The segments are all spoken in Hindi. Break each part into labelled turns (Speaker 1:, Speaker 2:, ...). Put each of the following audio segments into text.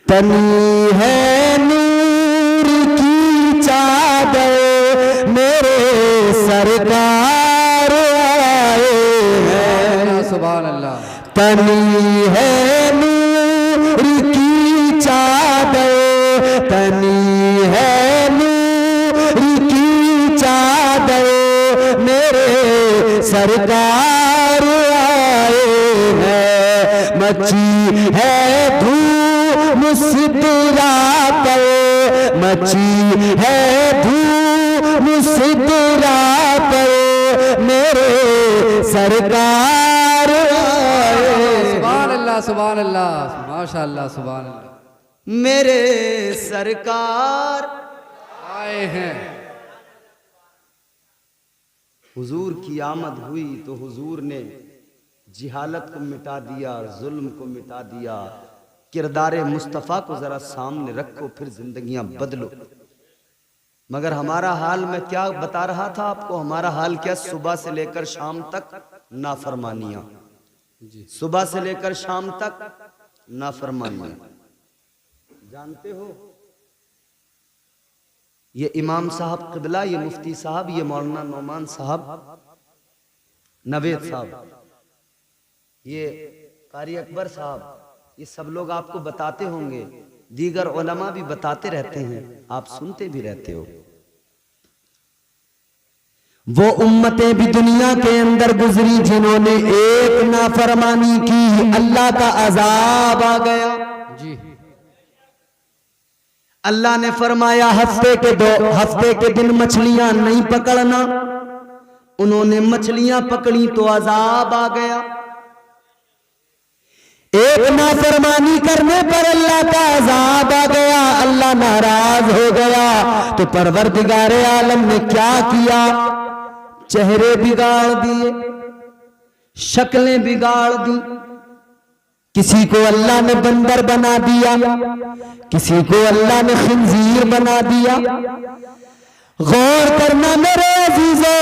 Speaker 1: तनी है नूर की चादर मेरे सरकार आए हैं।
Speaker 2: सुभान अल्लाह।
Speaker 1: तनी है नूर की चादर, तनी है नूर की चादर मेरे सरकार आए हैं। मची है धूम सिदरा पर, मची है धूम सिदरा पर मेरे सरकार आए।
Speaker 2: सुभान अल्लाह सुभान अल्लाह माशाअल्लाह सुभान अल्लाह।
Speaker 1: मेरे सरकार
Speaker 2: आए हैं।
Speaker 1: हुजूर की आमद हुई तो हुजूर ने जिहालत को मिटा दिया, जुल्म को मिटा दिया। किरदारे मुस्तफ़ा को जरा सामने रखो, फिर जिंदगियां बदलो। मगर हमारा हाल मैं क्या बता रहा था आपको, हमारा हाल क्या, सुबह से लेकर शाम तक नाफरमानियां, सुबह से लेकर शाम तक नाफरमानियां। जानते हो ये इमाम साहब क़िबला, ये मुफ्ती साहब, ये मौलाना नौमान साहब, नवेद साहब, ये कारी अकबर साहब, ये सब लोग आपको बताते होंगे, दीगर उलमा भी बताते रहते हैं, आप सुनते भी रहते हो। वो उम्मतें भी दुनिया के अंदर गुजरी जिन्होंने एक नाफरमानी की, अल्लाह का अजाब आ गया।
Speaker 2: जी।
Speaker 1: अल्लाह ने फरमाया हफ्ते के दिन मछलियां नहीं पकड़ना। उन्होंने मछलियां पकड़ी तो अजाब आ गया। एक नाफरमानी करने पर अल्लाह का अजाब आ गया, अल्लाह नाराज हो गया। तो परवरदिगारे आलम ने क्या किया, चेहरे बिगाड़ दिए, शक्लें बिगाड़ दी। किसी को अल्लाह ने बंदर बना दिया, किसी को अल्लाह ने खिंजीर बना दिया। गौर करना मेरे अजीजों,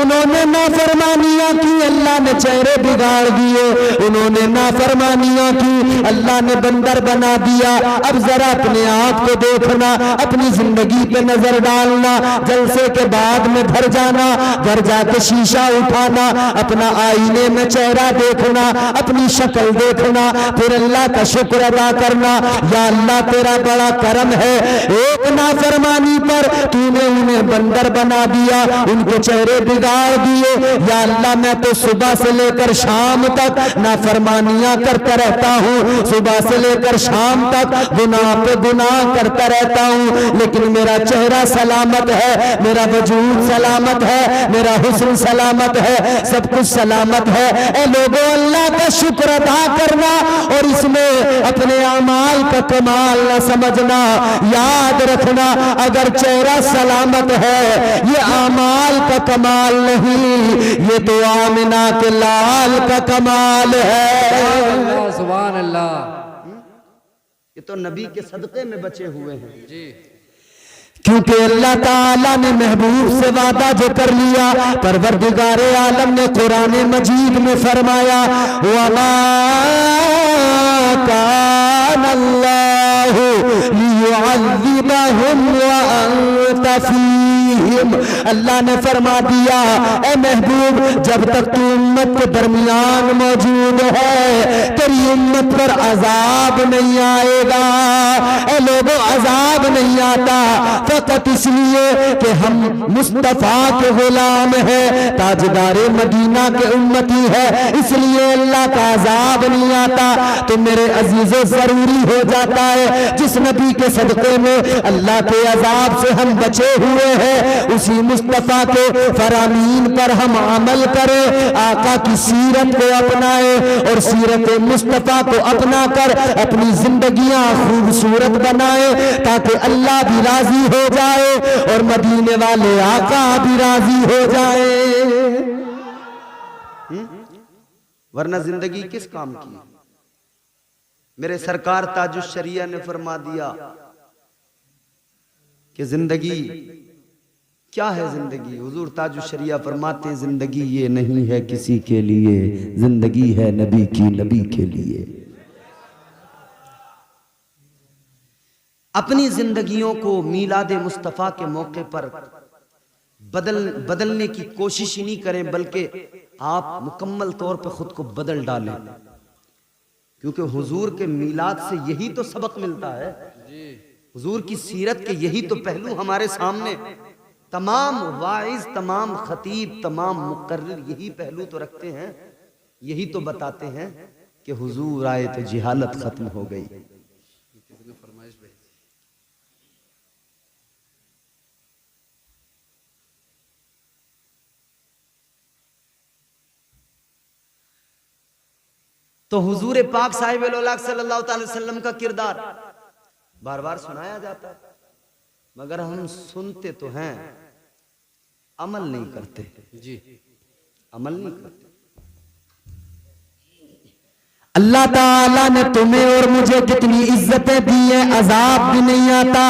Speaker 1: उन्होंने नाफरमानियां की, अल्लाह ने चेहरे बिगाड़ दिए। उन्होंने नाफरमानियां की, अल्लाह ने बंदर बना दिया। अब जरा अपने आप को देखना, अपनी जिंदगी पे नजर डालना। जलसे के बाद में घर जाना, घर जाके शीशा उठाना, अपना आईने में चेहरा देखना, अपनी शक्ल देखना, फिर अल्लाह का शुक्र अदा करना। या अल्लाह तेरा बड़ा करम है, एक नाफरमानी पर तूने उन्हें बंदर बना दिया, उनके चेहरे बिगाड़ दिए। या अल्लाह मैं तो सुबह से लेकर शाम तक नाफरमानियां करता रहता हूँ, सुबह से लेकर शाम तक गुनाह पे गुनाह करता रहता हूँ, लेकिन मेरा चेहरा सलामत है, मेरा वजूद सलामत है, मेरा हुस्न सलामत है, सब कुछ सलामत है। ए लोगों, अल्लाह का शुक्र अदा करना और इसमें अपने अमाल का कमाल न समझना। याद रखना, अगर चेहरा सलामत है, ये अमाल का कमाल नहीं, ये तो आमिना के लाल का कमाल है।
Speaker 2: सुभान अल्लाह।
Speaker 1: ये तो नबी के सदक़े में बचे हुए हैं
Speaker 2: जी।
Speaker 1: क्योंकि अल्लाह ताला ने महबूब से वादा जो कर लिया, परवरदिगारे आलम ने कुरान मजीद में फरमाया, वमा कान अल्लाहु लियुअज़्ज़िबहुम व अंत फीहिम। अल्लाह ने फरमा दिया, ए महबूब, जब तक तू उम्मत के दरमियान मौजूद है, तेरी उम्मत पर अजाब नहीं आएगा। ए लोगों, अजाब नहीं आता फकत इसलिए कि हम मुस्तफा के गुलाम हैं, ताजदारे मदीना के उम्मती है, इसलिए अल्लाह का अजाब नहीं आता। तो मेरे अजीजों, जरूरी हो जाता है जिस नबी के सदक़े में अल्लाह के अजाब से हम बचे हुए हैं, उसी मुस्तफा के फरामीन पर हम अमल करें, आका की सीरत को अपनाए और सीरत मुस्तफा को अपना कर अपनी जिंदगियां खूबसूरत बनाए, ताकि अल्लाह भी राजी हो जाए और मदीने वाले आका भी राजी हो जाए। वरना जिंदगी किस काम की। मेरे सरकार ताजुश शरिया ने फरमा दिया कि जिंदगी क्या है। जिंदगी हुजूर ताजुश शरिया फरमाते हैं, जिंदगी ये नहीं है किसी के लिए, जिंदगी है नबी की, नबी के लिए। अपनी जिंदगियों को मीलाद मुस्तफ़ा के मौके पर बदलने की कोशिश ही नहीं करें, बल्कि आप मुकम्मल तौर पे खुद को बदल डालें, क्योंकि हुजूर के मीलाद से यही तो सबक मिलता है। हुजूर की सीरत के यही तो पहलू हमारे सामने, तमाम वाइज, तमाम खतीब, तमाम मुकर्रिर यही पहलू तो रखते हैं, यही तो बताते हैं कि हुजूर आए तो जिहालत खत्म हो गई। तो हुजूर पाक साहिब सल्लल्लाहु अलैहि वसल्लम का किरदार बार बार सुनाया जाता है, मगर हम सुनते तो हैं, अमल नहीं करते। जी, अमल नहीं करते। अल्लाह ताला ने तुम्हें और मुझे कितनी इज्जतें दी है, अजाब भी नहीं आता।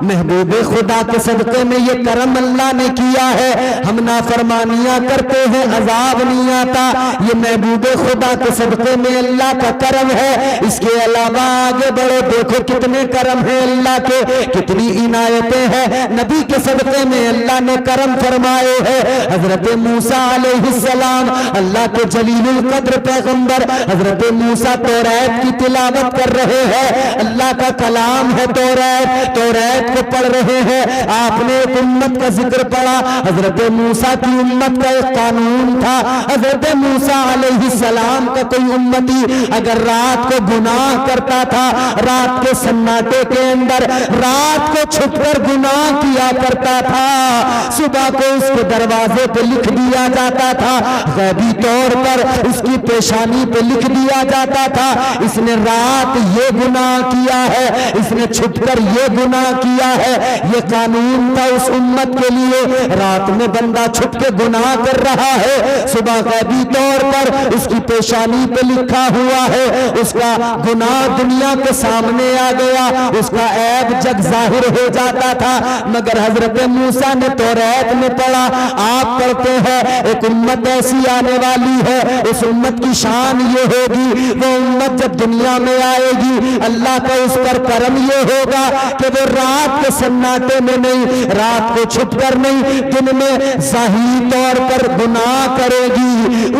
Speaker 1: महबूब खुदा के सदक़े में ये करम अल्लाह ने किया है, हम नाफरमानियां करते हैं, अजाब नहीं आता। ये महबूब खुदा के सदक़े में अल्लाह का करम है। इसके अलावा आगे बढ़ो, देखो कितने करम है अल्लाह के, कितनी इनायतें हैं। नबी के सदक़े में अल्लाह ने करम फरमाए है। हजरत मूसा अलैहिस्सलाम, अल्लाह के जलीलुल कद्र पैगंबर हजरत मूसा तौरात की तिलावत कर रहे हैं। अल्लाह का कलाम है तौरात, तौरात को पढ़ रहे हैं। आपने एक उम्मत का जिक्र पढ़ा, हजरत मूसा की उम्मत का एक कानून था। हजरत मूसा अलैहिस्सलाम का कोई उम्मती अगर रात को गुनाह करता था, रात के सन्नाटे के अंदर रात को छुपकर गुनाह किया करता था, सुबह को उसके दरवाजे पे लिख दिया जाता था, गैबी तौर पर उसकी पेशानी पे लिख दिया जाता था, इसने रात ये गुनाह किया है, इसने छुपकर ये गुनाह किया है। ये कानून था उस उम्मत के लिए। रात में बंदा छुप के गुनाह कर रहा है, सुबह गैबी तौर पर उसकी पेशानी पे लिखा हुआ है, उसका गुनाह दुनिया के सामने आ गया, उसका ऐब जग जाहिर हो जाता था। मगर हजरत मूसा ने तौरात में पढ़ा, आप पढ़ते हैं एक उम्मत ऐसी आने वाली है, उस उम्मत की शान ये होगी, वो उम्मत जब दुनिया में आएगी अल्लाह का उस पर करम ये होगा कि वो रात के सन्नाटे में नहीं, रात को छुपकर नहीं, दिन में ज़ाहिर तौर पर गुनाह करेगी।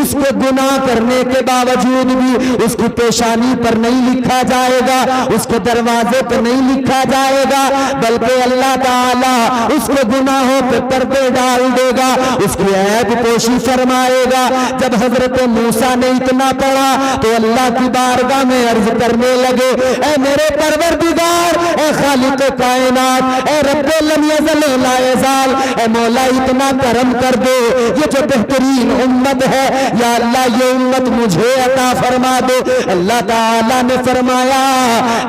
Speaker 1: उसके गुनाह करने के बावजूद भी उसकी पेशानी पर नहीं लिखा जाएगा, उसके दरवाजे पर नहीं लिखा जाएगा, बल्कि अल्लाह ताला उसके गुनाहों पे पर्दे डाल देगा, उसकी ऐब पोशी फरमाएगा। जब हजरत मूसा ने इतना पढ़ा तो अल्लाह की बारगाह में अर्ज करने लगे, ऐ मेरे परवरदिगार, ऐ खालिक कायनात, ऐ रब्बे लम यज़ल ला यज़ाल, ऐ मौला इतना करम कर दो, ये जो बेहतरीन उम्मत है या अल्लाह ये उम्मत मुझे अता फरमा दो। अल्लाह ताला ने फरमाया,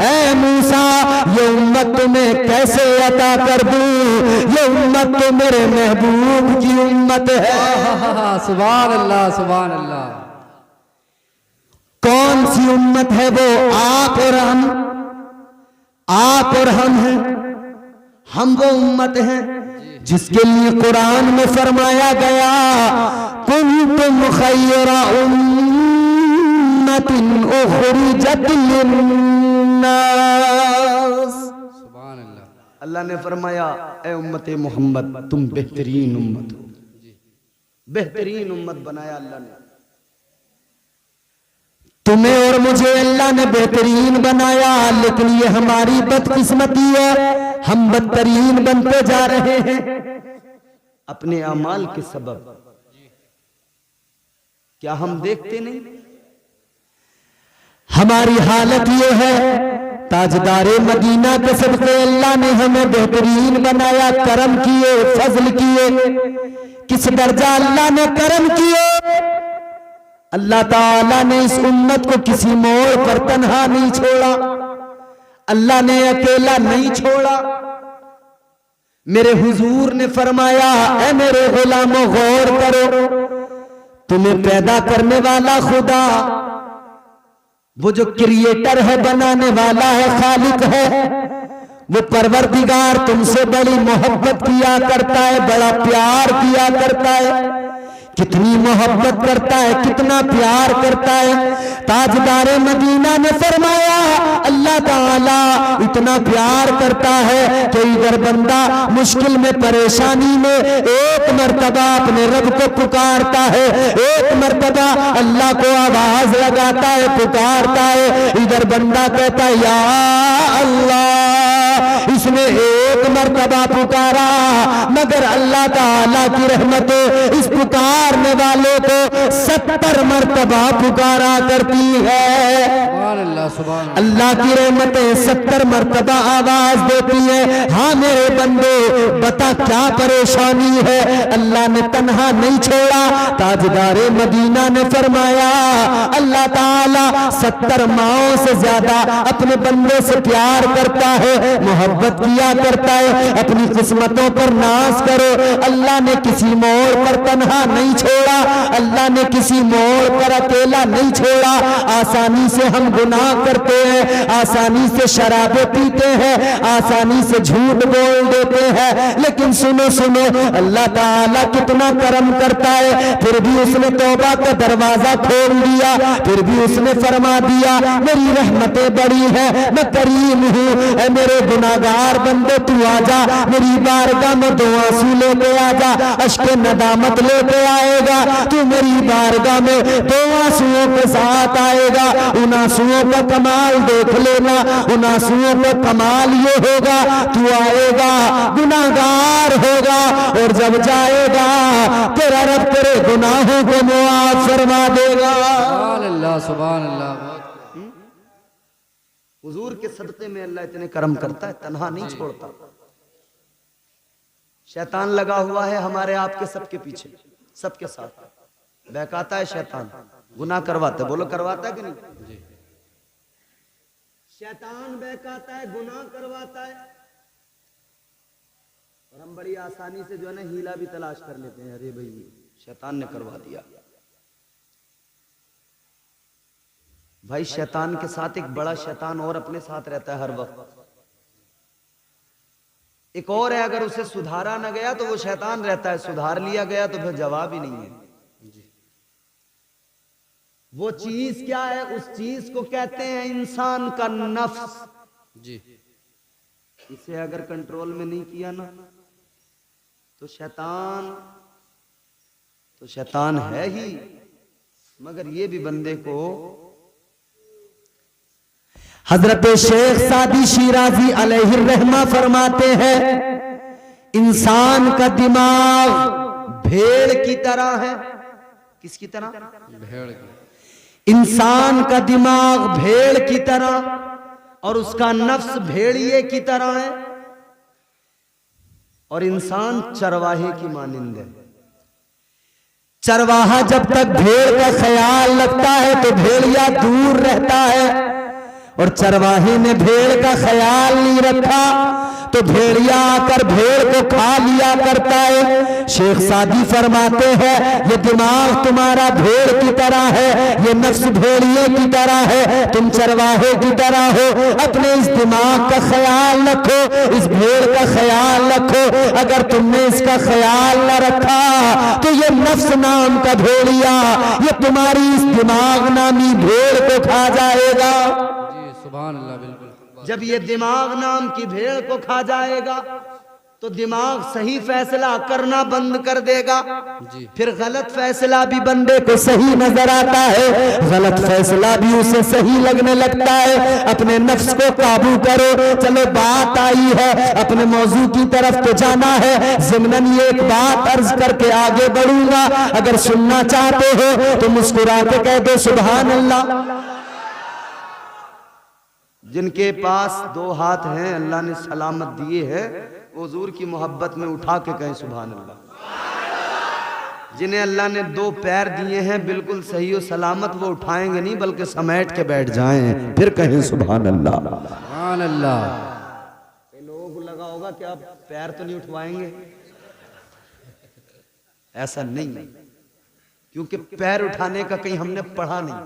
Speaker 1: ऐ मूसा ये उम्मत तुम्हें कैसे अता कर दूं, ये उम्मत तो मेरे महबूब की उम्मत है।
Speaker 2: सुभान अल्लाह, सुभान अल्लाह।
Speaker 1: कौन सी उम्मत है वो? आप और हम, आप और हम हैं। हम वो उम्मत हैं जिसके लिए कुरान में फरमाया गया, कुंतुम खैरा उम्मतिन उखरिजत लिन्नास।
Speaker 2: सुभान अल्लाह।
Speaker 1: अल्लाह ने फरमाया, ए उम्मत मोहम्मद तुम बेहतरीन उम्मत हो, बेहतरीन उम्मत बनाया अल्लाह ने तुम्हें और मुझे। अल्लाह ने बेहतरीन बनाया, लेकिन ये हमारी बदकिस्मती है, हम बदतरीन बनते जा रहे हैं अपने अमाल के सबब। क्या हम देखते नहीं? हमारी हालत ये है, ताजदारे मदीना के सदक़े अल्लाह ने हमें बेहतरीन बनाया, करम किए, फजल किए। किस दर्जा अल्लाह ने करम किए? अल्लाह ताला ने इस उम्मत को किसी मोड़ पर तन्हा नहीं छोड़ा, अल्लाह ने अकेला नहीं छोड़ा। मेरे हुजूर ने फरमाया, ऐ मेरे गुलामों गौर करो, तुम्हें पैदा करने वाला खुदा, वो जो क्रिएटर है, बनाने वाला है, खालिक है, वो परवरदिगार तुमसे बड़ी मोहब्बत किया करता है, बड़ा प्यार किया करता है। कितनी मोहब्बत करता है, कितना प्यार करता है। ताजदारे मदीना ने फरमाया अल्लाह ताला इतना प्यार करता है कि इधर बंदा मुश्किल में, परेशानी में एक मर्तबा अपने रब को पुकारता है, एक मर्तबा अल्लाह को आवाज लगाता है, पुकारता है, इधर बंदा कहता है या अल्लाह। इसने एक मर्तबा पुकारा मगर अल्लाह ताला की रहमत इस पुकारने वाले को 70 मर्तबा पुकारा करती है। अल्लाह की रहमतें 70 मर्तबा आवाज देती है, हाँ मेरे बंदे बता क्या परेशानी है। अल्लाह ने तन्हा नहीं छोड़ा। ताजदारे मदीना ने फरमाया अल्लाह ताला 70 माओं से ज्यादा अपने बंदे से प्यार करता है, मोहब्बत किया करता है। अपनी किस्मतों पर नाज करो। अल्लाह ने किसी मोड़ पर तन्हा नहीं छोड़ा, अल्लाह ने किसी मोड़ पर अकेला नहीं छोड़ा। आसानी से हम गुनाह करते हैं, आसानी से शराबें पीते हैं, आसानी से झूठ बोल देते हैं, लेकिन सुनो सुनो अल्लाह ताला कितना करम करता है। फिर भी उसने तौबा का दरवाजा खोल दिया, फिर भी उसने फरमा दिया मेरी रहमतें बड़ी है, मैं करीम हूँ। मेरे गुनाहगार बंदे तू आजा, मेरी बारगाह में 2 आंसू लेके आजा, अश्के नदामत लेके आएगा। तू मेरी बारगाह में 2 आंसुओं के साथ आएगा। उन आंसुओं का कमाल देख लेना, उन आंसुओं का कमाल ये होगा तू आएगा गुनाहगार होगा, और जब जाएगा तेरा रब तेरे गुनाहों को मुआफ फरमा देगा।
Speaker 2: सुभान अल्लाह, सुभान अल्लाह।
Speaker 3: हुजूर के सदक़े में अल्लाह इतने करम करता है, तन्हा नहीं छोड़ता। शैतान लगा हुआ है हमारे आपके सबके पीछे, सबके साथ बहकाता है शैतान, गुनाह करवाता है। बोलो करवाता है कि नहीं? शैतान बहकाता है, गुनाह करवाता है, और हम बड़ी आसानी से जो है ना हीला भी तलाश कर लेते हैं, अरे भाई शैतान ने करवा दिया। भाई शैतान के साथ एक बड़ा शैतान और अपने साथ रहता है हर वक्त। एक और है, अगर उसे सुधारा न गया तो वो शैतान रहता है, सुधार लिया गया तो फिर जवाब ही नहीं है। वो चीज क्या है? उस चीज को कहते हैं इंसान का नफ्स जी। इसे अगर कंट्रोल में नहीं किया ना तो शैतान है ही, मगर ये भी बंदे को।
Speaker 1: हजरत शेख सादी शिराजी अलैहिर्रहमा फरमाते हैं इंसान का दिमाग
Speaker 3: भेड़ की तरह है। किसकी तरह?
Speaker 2: भेड़ की।
Speaker 3: इंसान का दिमाग भेड़ की तरह और उसका नफ्स भेड़िए की तरह है, और इंसान चरवाहे की मानिंद है।
Speaker 1: चरवाहा जब तक भेड़ का ख्याल रखता है तो भेड़िया दूर रहता है, और चरवाहे ने भेड़ का ख्याल नहीं रखा तो भेड़िया आकर भेड़ को खा लिया करता है। शेख सादी फरमाते हैं ये दिमाग तुम्हारा भेड़ की तरह है, ये नफ्स भेड़िए की तरह है, तुम चरवाहे की तरह हो। अपने इस दिमाग का ख्याल रखो, इस भेड़ का ख्याल रखो। अगर तुमने इसका ख्याल न रखा तो ये नफ्स नाम का भेड़िया ये तुम्हारी इस दिमाग नामी भेड़ को खा जाएगा।
Speaker 2: सुभान अल्लाह, बिल्कुल।
Speaker 3: जब ये दिमाग नाम की भेड़ को खा जाएगा तो दिमाग सही फैसला करना बंद कर देगा जी। फिर गलत फैसला भी बंदे को सही नजर आता है, गलत फैसला भी उसे सही लगने लगता है। अपने नफ्स को काबू करो। चलो बात आई है, अपने मौजू की तरफ तो जाना है। ज़िम्नन ये एक बात अर्ज करके आगे बढ़ूंगा, अगर सुनना चाहते हो तो मुस्कुरा के कह दो सुभान अल्लाह। जिनके पास 2 हाथ हैं अल्लाह ने सलामत दिए हैं, हुजूर की मोहब्बत में उठा के कहें सुभान अल्लाह। जिन्हें अल्लाह ने 2 पैर दिए हैं बिल्कुल सही और सलामत, वो उठाएंगे नहीं बल्कि समेट के बैठ जाएं, फिर कहें सुभान अल्लाह।
Speaker 2: सुभान अल्लाह।
Speaker 3: लोगों को लगा होगा कि आप पैर तो नहीं उठवाएंगे, ऐसा नहीं, क्योंकि पैर उठाने का कहीं हमने पढ़ा नहीं,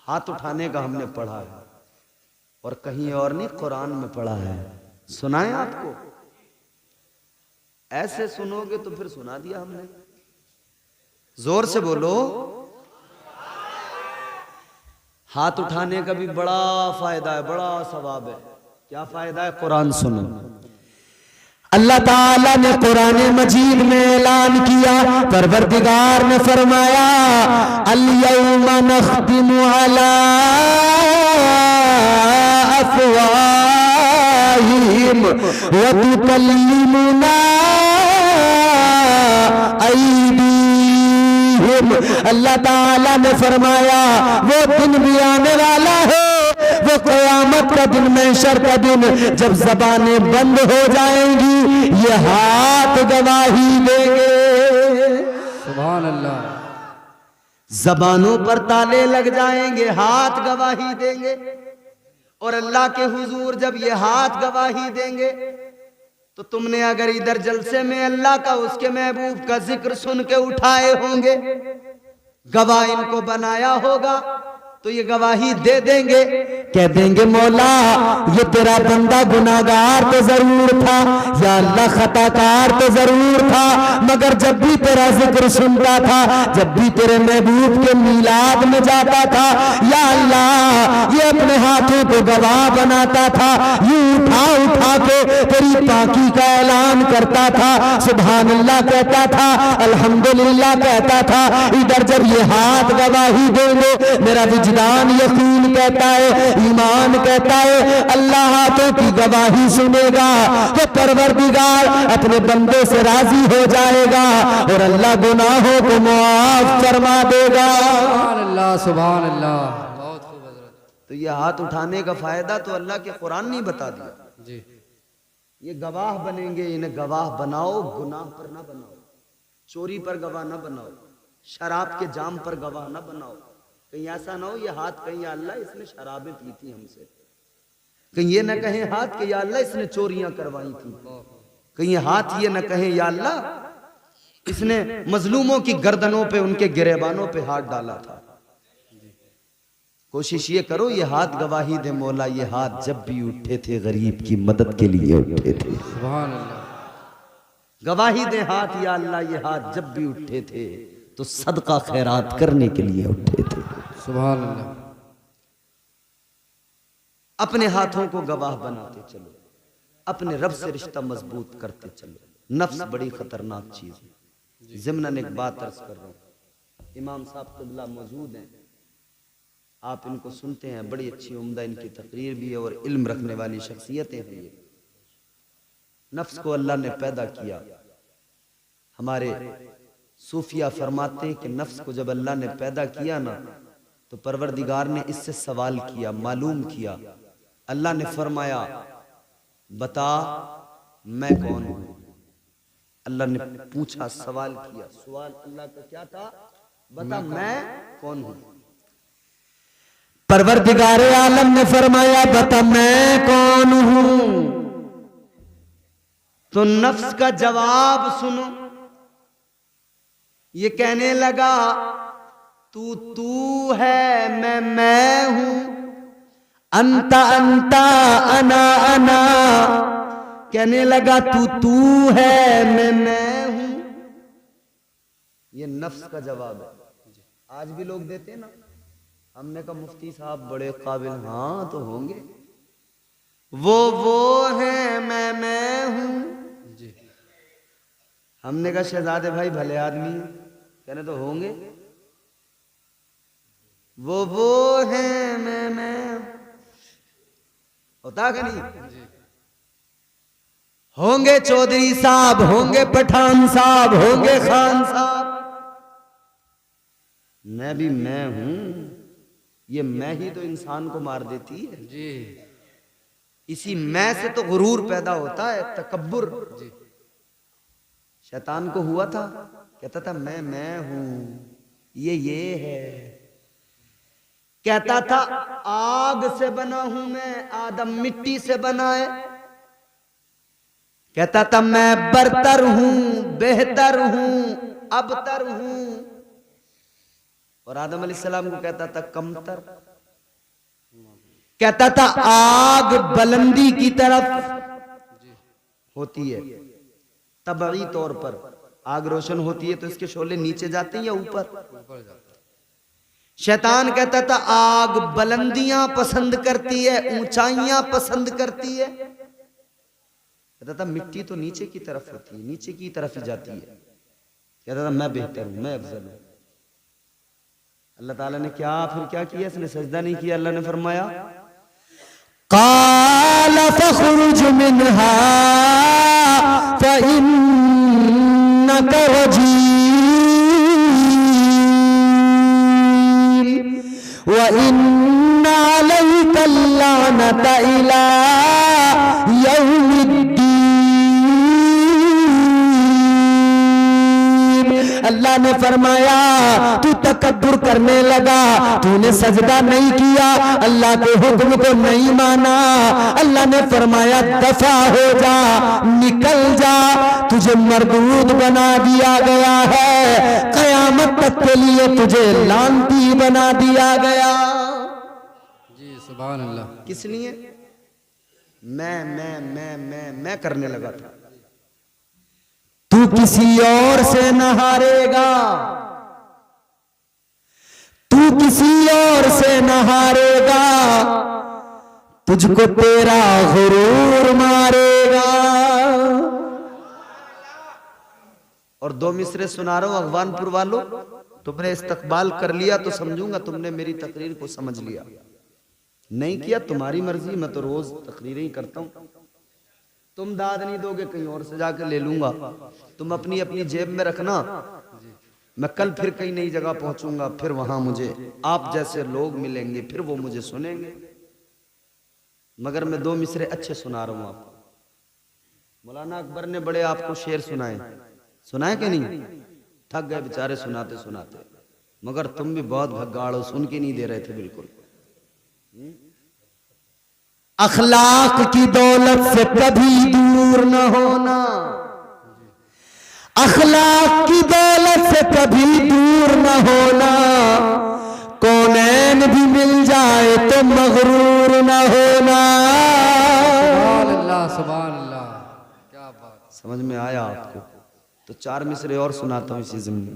Speaker 3: हाथ उठाने का हमने पढ़ा है, और कहीं और नहीं कुरान में पढ़ा है। सुनाएं आपको? ऐसे सुनोगे तो फिर सुना दिया हमने। जोर से बोलो। हाथ उठाने का भी बड़ा फायदा है, बड़ा सवाब है। क्या फायदा है? कुरान सुनो।
Speaker 1: अल्लाह ताला ने कुरान मजीद में ऐलान किया, परवरदिगार ने फरमाया अल-यौमा नख्तिमु अला अफ़वाहिहिम व तुकल्लिमुना अयदीहिम। अल्लाह ताला ने फरमाया वो दिन भी आने वाला है, वो क़यामत का दिन, महशर का दिन, जब ज़बानें बंद हो जाएंगी, ये हाथ गवाही देंगे।
Speaker 2: सुभान अल्लाह।
Speaker 3: जबानों पर ताले लग जाएंगे, हाथ गवाही देंगे। और अल्लाह के हुजूर जब ये हाथ गवाही देंगे तो तुमने अगर इधर जलसे में अल्लाह का, उसके महबूब का जिक्र सुन के उठाए होंगे, गवाह इनको बनाया होगा, तो ये गवाही दे देंगे, कह देंगे मौला ये तेरा बंदा गुनाहगार तो जरूर था, या अल्लाह खताकार तो जरूर था, मगर जब भी तेरा जिक्र सुनता था, जब भी तेरे महबूब के मीलाद में जाता था, या अल्लाह ये अपने हाथों को गवाह बनाता था, यूं उठा उठा के तेरी पाकी का ऐलान करता था, सुभान अल्लाह कहता था, अल्हम्दुलिल्लाह कहता था। इधर जब ये हाथ गवाही देंगे, मेरा विजदान यकीन कहता है, ईमान कहता है, अल्लाह हाथों की गवाही सुनेगा तो परवरदिगार अपने बंदे से राजी हो जाएगा और अल्लाह गुनाहों को मुआफ फरमा देगा।
Speaker 2: सुभान अल्लाह, सुभान अल्लाह। बहुत खूब हज़रत।
Speaker 3: तो ये हाथ उठाने का फायदा तो अल्लाह के कुरान ने बता दिया।
Speaker 2: जी।
Speaker 3: ये गवाह बनेंगे, इन्हें गवाह बनाओ, गुनाह पर ना बनाओ, चोरी पर गवाह ना बनाओ, शराब के जाम पर गवाह ना बनाओ। कहीं ऐसा ना हो ये हाथ कहीं या अल्लाह इसने शराबें पी थी हमसे, कहीं ये ना कहें हाथ कि या अल्लाह इसने चोरियां करवाई थी, कहीं ये हाथ ये ना कहें या अल्लाह इसने मजलूमों की गर्दनों पे, उनके गिरेबानों पे हाथ डाला था। कोशिश ये करो ये हाथ गवाही दे मौला ये हाथ जब भी उठे थे गरीब की मदद के लिए उठे थे।
Speaker 2: सुभान अल्लाह।
Speaker 3: गवाही दे हाथ या अल्लाह ये हाथ जब भी उठे थे तो सदका खैरात करने के लिए उठे थे।
Speaker 2: सुभान अल्लाह।
Speaker 3: अपने हाथों को गवाह बनाते चलो, अपने रब से रिश्ता मजबूत करते चलो। नफ्स बड़ी खतरनाक चीज है। ज़िम्नन एक बात अर्ज कर रहा हूं, इमाम साहब क़िबला मौजूद हैं, आप इनको सुनते हैं, बड़ी अच्छी उम्दा इनकी तकरीर भी है और इल्म रखने वाली शख्सियतें हैं ये। नफ्स को अल्लाह ने पैदा किया। हमारे सूफिया फरमाते हैं कि नफ्स को जब अल्लाह ने पैदा किया ना तो परवरदिगार ने इससे सवाल किया, मालूम किया। अल्लाह ने फरमाया बता मैं कौन हूं। अल्लाह ने पूछा, सवाल किया, सवाल अल्लाह का क्या था? बता मैं कौन हूं।
Speaker 1: परवरदिगार आलम ने फरमाया बता मैं कौन हूं।
Speaker 3: तो नफ्स का जवाब सुनो, ये कहने लगा तू है, मैं हूं, अंता अंता अना अना। कहने लगा तू है, मैं हूं। ये नफ्स का जवाब है। आज भी लोग देते हैं ना, हमने कहा मुफ्ती साहब बड़े काबिल, हाँ तो होंगे, वो है, मैं हूं। हमने कहा शहजादे भाई भले आदमी, कहने तो होंगे, वो है, मैं होता कि नहीं? होंगे चौधरी साहब, होंगे पठान साहब, होंगे खान साहब, मैं भी मैं हूं। ये मैं ही तो इंसान को मार देती है
Speaker 2: जी।
Speaker 3: इसी मैं से तो गुरूर पैदा होता है, तकब्बुर। शैतान को हुआ था, कहता था मैं हूं, ये है। कहता था आग से बना हूं मैं, आदम मिट्टी से बना है। कहता था मैं बरतर हूं, बेहतर हूं, अबतर हूं। और आदम अलैहिस्सलाम को कहता था कमतर। कहता था आग बुलंदी की तरफ होती है, तबई तौर पर आग रोशन होती है तो इसके शोले नीचे जाते हैं या ऊपर?
Speaker 2: ऊपर जाता है।
Speaker 3: शैतान कहता था आग बुलंदियां पसंद करती है, ऊंचाइयां पसंद करती है। कहता था मिट्टी तो नीचे की तरफ होती है, नीचे की तरफ ही जाती है। कहता था मैं बेहतर हूं, मैं अफजल हूं। अल्लाह ताला ने फिर क्या किया? इसने सजदा नहीं किया। अल्लाह ने फरमाया
Speaker 1: क़ाल फ़ख़्रुज मिन्हा फ़इन्नका रजीम व इन्ना अलैका लानता इला यौमिद्दीन। अल्लाह ने फरमाया तू तकब्बुर करने लगा, तूने सजदा नहीं किया, अल्लाह के हुक्म को नहीं माना। अल्लाह ने फरमाया दफा हो जा, निकल जा, तुझे मरदूद बना दिया गया है, कयामत तक के लिए तुझे लानती बना दिया गया।
Speaker 2: जी सुभान अल्लाह।
Speaker 3: किस लिए? मैं करने लगा था।
Speaker 1: तू किसी और से न हारेगा, तू किसी और से न हारेगा, तुझको तेरा गुरूर मारेगा।
Speaker 3: और दो मिसरे सुना रहा हूं अगवानपुर वालों, तुमने इस्तकबाल कर लिया तो समझूंगा तुमने मेरी तकरीर को समझ लिया, नहीं किया तुम्हारी मर्जी। मैं तो रोज तकरीरें ही करता हूं। तुम दाद नहीं दोगे, कहीं और से जाकर ले लूंगा। तुम अपनी अपनी जेब में रखना। मैं कल फिर कहीं नई जगह पहुंचूंगा, फिर वहां मुझे आप जैसे लोग मिलेंगे, फिर वो मुझे सुनेंगे। मगर मैं दो मिसरे अच्छे सुना रहा हूं आपको। मौलाना अकबर ने बड़े आपको शेर सुनाए कि नहीं? थक गए बेचारे सुनाते सुनाते, मगर तुम भी बहुत भगाड़ हो, सुन के नहीं दे रहे थे बिल्कुल।
Speaker 1: अखलाक की दौलत से कभी दूर न होना, अखलाक की दौलत से कभी दूर न होना, कौनैन भी मिल जाए तो मगरूर न होना।
Speaker 2: सुभान अल्लाह, सुभान अल्लाह, क्या बात।
Speaker 3: समझ में आया आपको? तो चार मिसरे और सुनाता हूं इसी ज़िम्मे।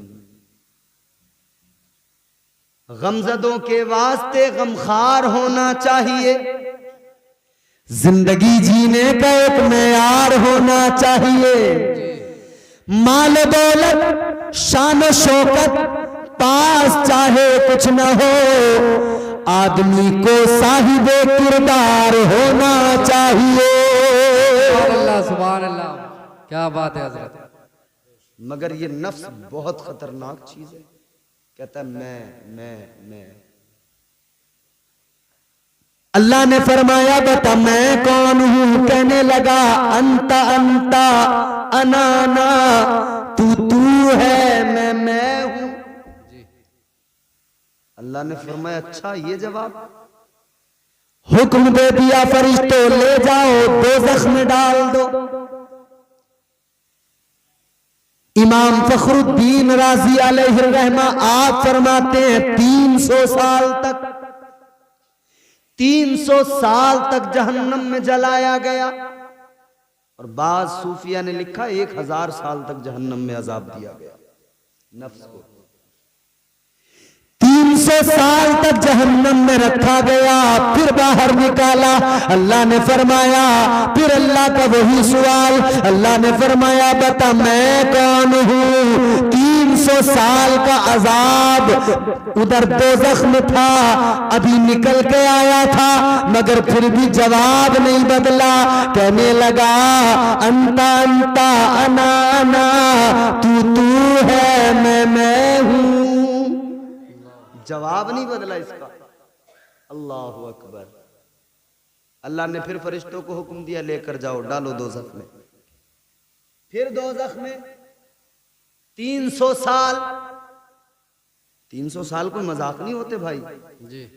Speaker 3: गमज़दों के वास्ते गमखार होना चाहिए,
Speaker 1: जिंदगी जीने का एक मेयार होना चाहिए। माल दौलत शान शौकत पास चाहे कुछ न हो, आदमी को साहिबे किरदार होना चाहिए।
Speaker 2: सुभान अल्लाह, सुभान अल्लाह, क्या बात है हजरत।
Speaker 3: मगर ये नफ्स बहुत खतरनाक चीज है। कहता है मैं।
Speaker 1: अल्लाह ने फरमाया बता मैं कौन हूं? कहने लगा अंता अंता अनाना, तू है, मैं हूं। अल्लाह ने फरमाया अच्छा ये जवाब? हुक्म दे दिया फरिश्तों ले जाओ दोज़ख में डाल दो। इमाम फखरुद्दीन राजी अलैहिर्रहमा आप फरमाते हैं 300 साल तक 300 साल तक जहन्नम में जलाया गया। और बाज सूफिया ने लिखा 1000 साल तक जहन्नम में अजाब दिया गया नफ्स को। 300 साल तक जहन्नम में रखा गया, फिर बाहर निकाला। अल्लाह ने फरमाया, फिर अल्लाह का वही सवाल, अल्लाह ने फरमाया बता मैं कौन हूं? 300 साल का अजाब उधर दोज़ख में था, अभी निकल के आया था, मगर फिर भी जवाब नहीं बदला। कहने लगा अंता अंता अना अना, तू है, मैं हूं। जवाब नहीं बदला इसका। अल्लाहु अकबर। अल्लाह ने फिर फरिश्तों को हुक्म दिया लेकर जाओ डालो दोज़ख में। फिर दोज़ख में 300 साल। 300 साल कोई मजाक नहीं होते भाई
Speaker 2: जी।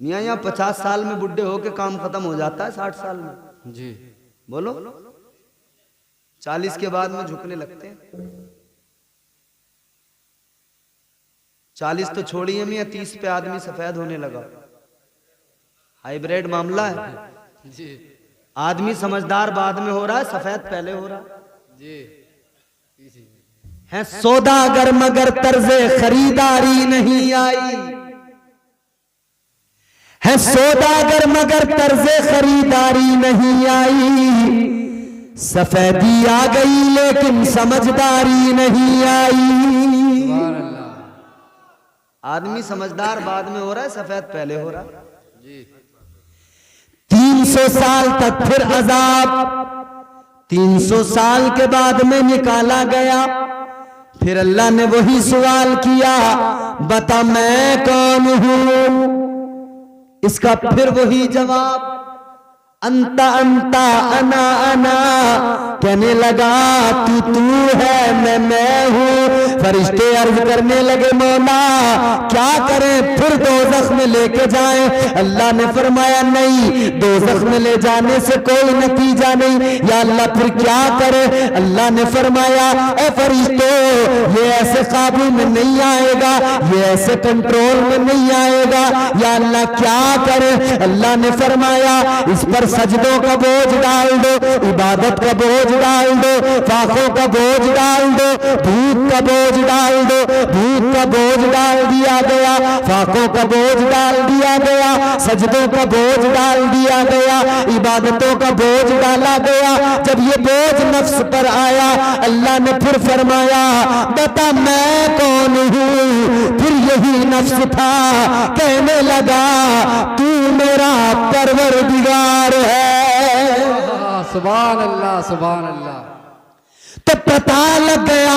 Speaker 3: मियाँ यहाँ 50 साल में बुढ़े होके काम खत्म हो जाता है, 60 साल में
Speaker 2: जी
Speaker 3: बोलो 40 के बाद में झुकने लगते हैं। 40 तो छोड़िए मियाँ, 30 पे आदमी सफेद होने लगा। हाइब्रिड मामला है
Speaker 2: जी
Speaker 3: आदमी समझदार बाद में हो रहा है, सफेद पहले हो रहा है।
Speaker 2: जी।
Speaker 3: है सौदागर मगर तर्जे खरीदारी नहीं आई, है सौदागर मगर तर्जे खरीदारी नहीं आई, सफेदी आ गई लेकिन समझदारी नहीं आई।
Speaker 2: सुभान अल्लाह।
Speaker 3: आदमी समझदार बाद में हो रहा है, सफेद पहले हो रहा है।
Speaker 2: जी
Speaker 3: 300 साल तक फिर अजाब, 300 साल के बाद में निकाला गया। फिर अल्लाह ने वही सवाल किया, बता मैं कौन हूं? इसका फिर वही जवाब, अंता अंता अना अना। कहने लगा तू है मैं हूं। फरिश्ते अर्ज करने लगे मौला क्या करें, फिर दोज़ख में लेके जाएं? अल्लाह ने फरमाया नहीं, दोज़ख में ले जाने से कोई नतीजा नहीं। या अल्लाह फिर क्या करे? अल्लाह ने फरमाया ए फरिश्तों, ये ऐसे काबू में नहीं आएगा, ये ऐसे कंट्रोल में नहीं आएगा। या अल्लाह क्या करे? अल्लाह ने फरमाया इस पर सजदों का बोझ डाल दो, इबादत का बोझ डाल दो, फाकों का बोझ डाल दो, भूख का बोझ डाल दो। भूख का बोझ डाल दिया गया, फाकों का बोझ डाल दिया गया, सजदों का बोझ डाल दिया गया, इबादतों का बोझ डाला गया। जब ये बोझ नफ्स पर आया, अल्लाह ने फिर फरमाया बता मैं कौन हूं? फिर यही नफ्स था, कहने लगा तू मेरा परवरदिगार है।
Speaker 2: सुभान अल्लाह, सुभान अल्लाह।
Speaker 3: तो पता लग गया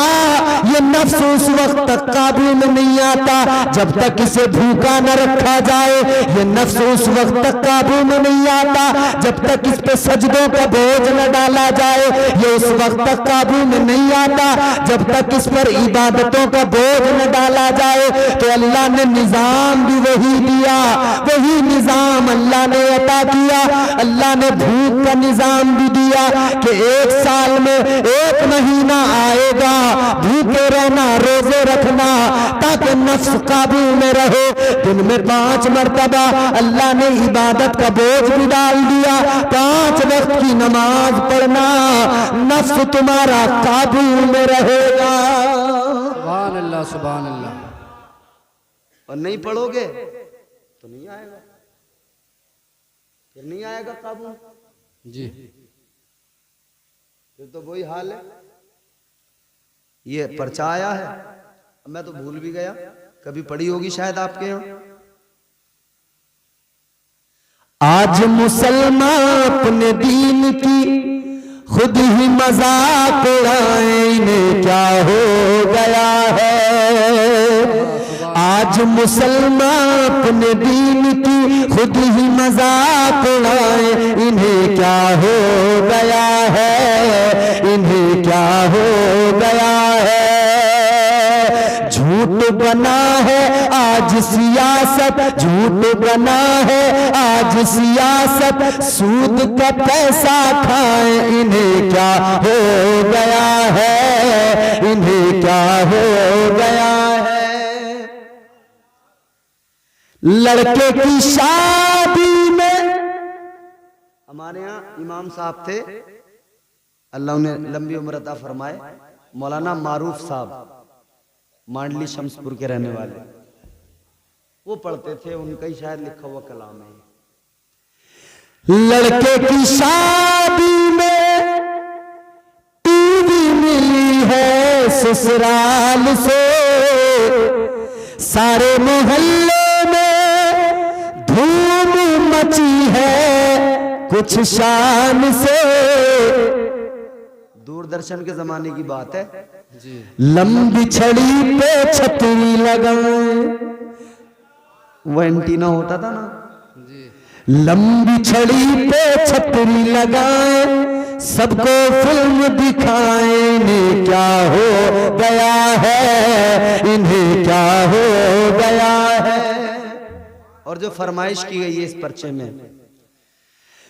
Speaker 3: ये नफ्स उस वक्त तक काबू में नहीं आता जब तक इसे भूखा न रखा जाए। ये नफ्स उस वक्त तक काबू में नहीं आता जब तक इस पे सजदों का बोझ न डाला जाए। ये उस वक्त तक काबू में नहीं आता जब तक इस पर इबादतों का बोझ न डाला जाए। तो अल्लाह ने निजाम भी वही दिया, वही निजाम अल्लाह ने अता किया। अल्लाह ने भूख का निजाम भी दिया कि 1 साल में 1 महीना आएगा, भूखे रहना, रोजे रखना ताकि नफ्स काबू में रहे। दिन में 5 मरतबा अल्लाह ने इबादत का बोझ भी डाल दिया। 5 वक्त की नमाज पढ़ना, नफ्स तुम्हारा काबू में रहेगा।
Speaker 2: सुभान अल्लाह, सुभान अल्लाह।
Speaker 3: और नहीं पढ़ोगे तो नहीं आएगा, फिर नहीं आएगा काबू।
Speaker 2: जी
Speaker 3: फिर तो वही हाल है। ये पर्चा आया है, मैं तो भूल भी गया, कभी पढ़ी होगी शायद आपके यहाँ। आज मुसलमान अपने दीन की खुद ही मजाक उड़ाए, इन्हें क्या हो गया है। आज मुसलमान अपने दीन की खुद ही मजाक उड़ाए, इन्हें क्या हो गया है, इन्हें क्या हो गया है। झूठ बना है आज सियासत, झूठ बना है आज सियासत, सूद का पैसा खाए, इन्हें क्या हो गया है, इन्हें क्या हो गया है। लड़के की शादी में हमारे यहाँ इमाम साहब थे, अल्लाह उन्हें लंबी उम्र अता फरमाए, मौलाना मारूफ साहब, मांडली शमसपुर के रहने वाले। वो पढ़ते थे, उनका ही शायद लिखा हुआ कलाम है। लड़के की शादी में टीवी मिली है ससुराल से, सारे मोहल्ले में धूम मची है कुछ शान से। दूरदर्शन के जमाने की बात है
Speaker 2: जी।
Speaker 3: लंबी छड़ी पे छतरी लगाए, वो एंटीना होता था ना
Speaker 2: जी।
Speaker 3: लंबी छड़ी पे छतरी लगाए, सबको फिल्म दिखाए, इन्हें क्या हो गया है, इन्हें क्या हो गया है। और जो फरमाइश की गई है इस पर्चे में,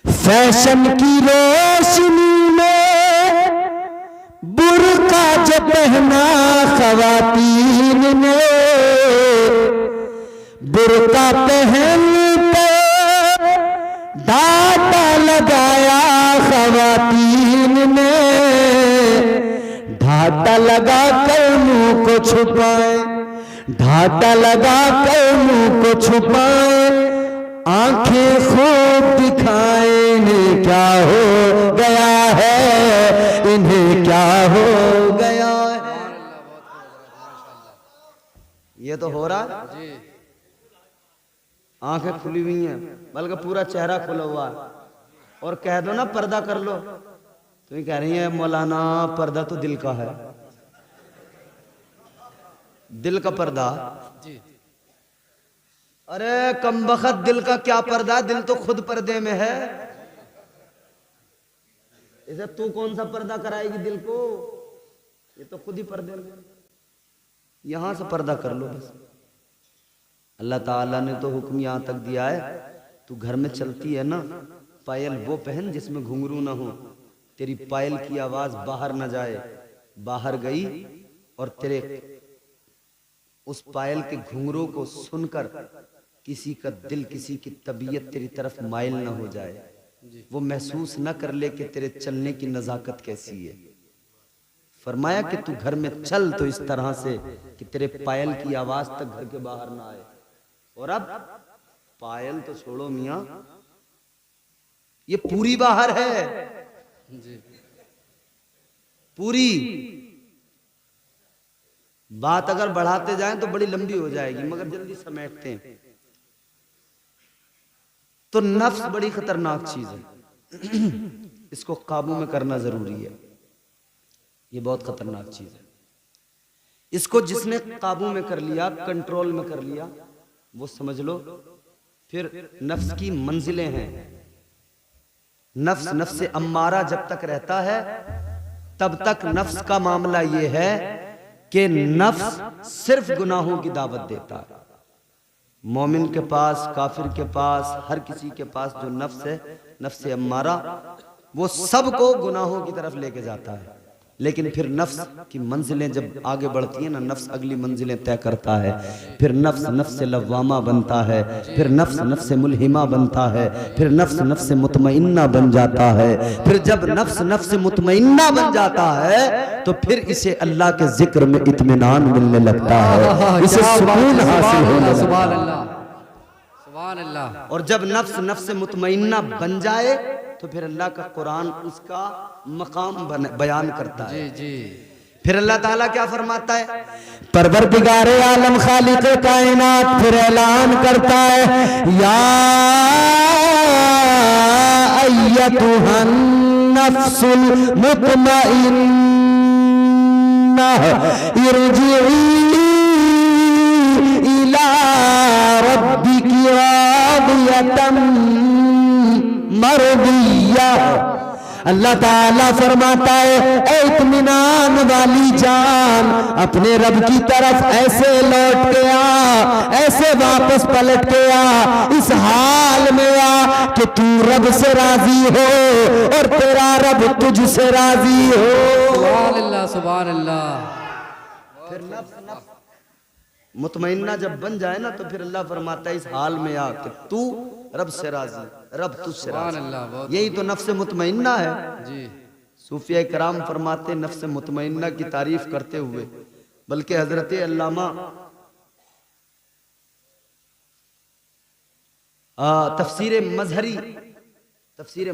Speaker 3: फैशन की रोशनी में बुर्का जो पहना खवातीन ने, बुर्का पहन पे डाटा लगाया खवातीन ने, डाटा
Speaker 1: छुपाए, ढाटा लगा कर मुंह को छुपाए, आंखें खूब दिखाए, इन्हें क्या हो गया है, इन्हें क्या हो गया है।
Speaker 3: ये तो हो रहा है,
Speaker 2: जी
Speaker 3: आंखें खुली हुई हैं, बल्कि पूरा चेहरा खुला हुआ है। और कह दो ना पर्दा कर लो, तो ये कह रही है मौलाना पर्दा तो दिल का है, दिल का पर्दा।
Speaker 2: जी
Speaker 3: अरे कमबख्त, दिल का क्या पर्दा, दिल तो खुद पर्दे में है। इसे तू कौन सा पर्दा कराएगी दिल को, ये तो खुद ही पर्दे में। यहां से पर्दा कर लो बस। अल्लाह ताला ने तो हुक्म यहां तक दिया है, तू घर में चलती है ना, पायल वो पहन जिसमें घुंघरू ना हो, तेरी पायल की आवाज बाहर ना जाए। बाहर गई और तेरे उस पायल के घुंघरू को सुनकर किसी का दिल, किसी की तबीयत तेरी तरफ माइल ना हो जाए, वो महसूस न कर ले कि तेरे चलने की नजाकत कैसी है। फरमाया कि तू घर में चल तो इस तरह से कि तेरे पायल की आवाज तक घर के बाहर ना आए। और अब पायल तो छोड़ो मियां, ये पूरी बाहर है,
Speaker 2: जी
Speaker 3: पूरी। बात अगर बढ़ाते जाएं तो बड़ी लंबी हो जाएगी, मगर जल्दी समेटते हैं। तो नफ्स बड़ी खतरनाक चीज है, इसको काबू में करना जरूरी है। ये बहुत खतरनाक चीज है। इसको जिसने काबू में कर लिया, कंट्रोल में कर लिया, वो समझ लो फिर नफ्स की मंजिलें हैं। नफ्स अम्मारा जब तक रहता है तब तक नफ्स का मामला ये है कि नफ्स सिर्फ गुनाहों की दावत देता है। मोमिन के पास, काफिर के पास, हर किसी के पास जो नफ्स है, नफ्स अम्मारा, वो सबको गुनाहों की तरफ लेके जाता है। लेकिन फिर नफ्स की मंजिलें जब आगे बढ़ती है ना, नफ्स अगली मंजिलें तय करता है। फिर नफ्स लव्वामा बनता है, फिर नफ्स मुल्हिमा बनता है, फिर नफ्स मुतमइन्ना बन जाता है। फिर जब नफ्स मुतमइन्ना बन जाता है तो फिर इसे अल्लाह के जिक्र में इत्मीनान मिलने लगता है, इसे सुकून हासिल होने लगता है।
Speaker 2: सुभान अल्लाह, सुभान अल्लाह।
Speaker 3: और जब नफ्स मुतमइन्ना बन जाए तो फिर अल्लाह का कुरान उसका मकाम बयान करता है।
Speaker 2: जी जी।
Speaker 3: फिर अल्लाह ताला क्या फरमाता है,
Speaker 1: परवरदिगारे आलम खालिक कायनात फिर ऐलान करता है, या अय्यतुहन नफ्सुल मुतमइन्ना इरजिई इला रब्बिकी रादियतम मरदिया। अल्लाह ताला फरमाता है, ऐ इत्मीनान वाली जान, अपने रब की तरफ ऐसे लौट के आ, ऐसे वापस पलट के आ, इस हाल में आ कि तू रब से राजी हो और तेरा रब तुझसे राजी हो।
Speaker 2: सुभान अल्लाह, सुभान अल्लाह।
Speaker 3: फिर नफ्स मुतमइन्ना जब बन जाए ना तो फिर अल्लाह फरमाता है इस हाल में आ कि तू रब से राजी, रब तुझसे
Speaker 2: सुभान
Speaker 3: राजी।
Speaker 2: अल्लाह, बहुत
Speaker 3: यही तो नफ्स मुतमइन्ना है।
Speaker 2: जी
Speaker 3: सूफिया कराम फरमाते नफ्स मुतमइन्ना की तारीफ करते हुए, बल्कि हजरत अल्लामा तफसीर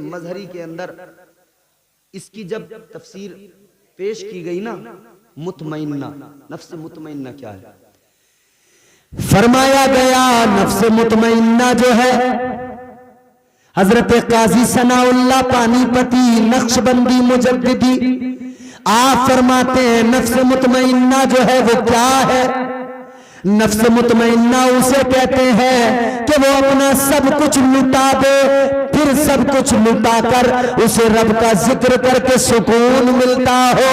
Speaker 3: मजहरी के अंदर इसकी जब तफसीर पेश की गई ना, मुतमइन्ना, नफ्स मुतमइन्ना क्या है,
Speaker 1: फरमाया गया नफ्स मुतमइन्ना जो है, हजरत काजी सनाउल्लाह पानीपती नक्शबंदी मुजद्दिदी आप फरमाते हैं नफ्स मुतमइन्ना जो है वो क्या है। नफ्स मुतमइन्ना उसे कहते हैं कि वो अपना सब कुछ लुटा दे, फिर सब कुछ लुटा कर उसे रब का जिक्र करके सुकून मिलता हो,